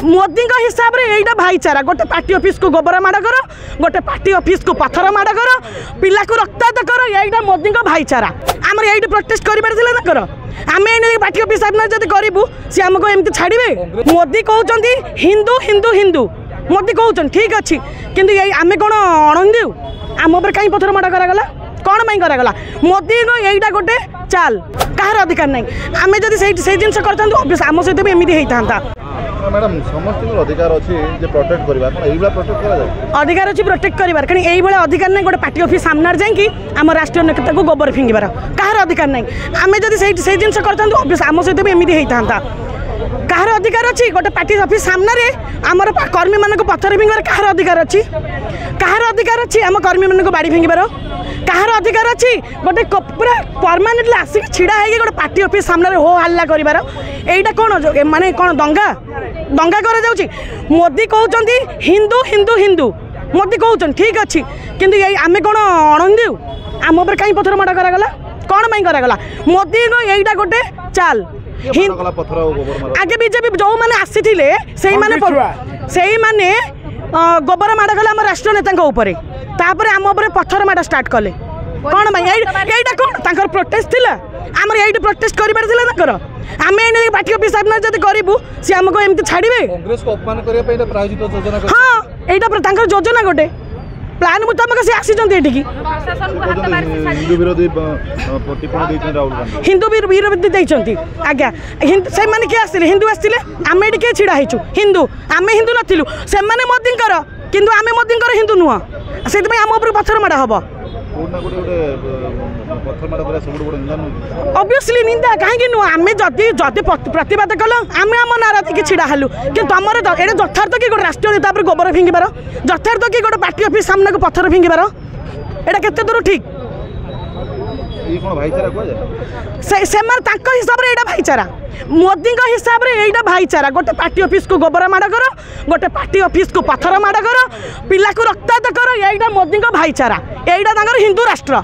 मोदी हिसाब से यहीटा भाईचारा गोटे पार्टी ऑफिस को गोबर माड़ कर गोटे पार्टी ऑफिस को पत्थर माड़ कर पिला को रक्तात कर यहीटा मोदी भाईचारा आम ये प्रोटेस्ट कर आम पार्टी ऑफिस जब करूँ सी आमको एमती छाड़े मोदी कहते हिंदू हिंदू हिंदू मोदी कहते ठीक अच्छे किंतु ये आम कौन अणहिंदू आम कहीं पत्थर माड़ करागला कौन पाई करागला मोदी यहीटा गोटे चाल कहार अधिकार नहीं आम जब से जिन करते आम सहित भी एमती होता मैडम समस्त अधिकार अच्छी प्रोटेक्ट करवा अधिकार अच्छी प्रोटेक्ट करार कहीं यही अधिकार नहीं गोटे पार्टी ऑफिस सामने जाकि आम राष्ट्रीय नेता को गोबर फिंगार कहार अधिकार नहीं आम जब से जिन करते आम सहित भी एमती होता कहार अधिकार अच्छी गोटे पार्टी ऑफिस सामने आमर कर्मी मान पत्थर फिंगार कहार अधिकार अच्छी कहार अधिकार अच्छी आम कर्मी मान बाड़ी फिंगार कहार अधिकार अच्छी गोटे पूरा परमानेंटली आसिक छिड़ा है गोटे पार्टी ऑफिस सामने हो हल्ला करार यहीटा कौन माने कौन दंगा दंगा कर जाउची मोदी कहते हिंदू हिंदू हिंदू मोदी कहते ठीक अच्छे किंतु ये आम कौन अणहिंदू आम कहीं पत्थर माड़ करागला कौन पाई करागला मोदी यहीटा गोटे चाल आगे बीजेपी जो मैंने आसी से गोबर माड़ गले आम राष्ट्रीय नेता आम पत्थर माड़ स्टार्ट कले कौन यहीटा कौन प्रोटेस्ट थी आम ये प्रोटेस्ट कर आम पार्टी ऑफिस जब करूँ सी आमको एमती छाड़े हाँ यहाँ योजना गोटे प्लान मुताबिक सी आसी हिंदू विरोधी देते आज्ञा से मैंने किए आसते हिंदू आसते आम ये किए छिड़ा होचु हिंदू आम हिंदू नथिलु से मोदी किंतु आम मोदी हिंदू नुह से आम उपर पत्थर माड़ हम ऑब्वियसली निंदा कहीं नुह आम जदि जदि प्रतिवाद कल आम आम नारा देखिए छिड़ा हेलु कि तुम ये यथार्थ कि गोटे राष्ट्रीय नेता पर गोबर फिंगार यथार्थ कि गोटे पार्टी ऑफिस सामने को पत्थर फिंगार एटा केते दूर ठीक हिसाब से भाईचारा मोदी हिसाब से यहीटा भाईचारा गोटे पार्टी ऑफिस को गोबर माड़ कर गोटे पार्टी ऑफिस को पत्थर माड़ कर पिला को रक्तात कर यहीटा मोदी भाईचारा यहीटा हिंदू राष्ट्र।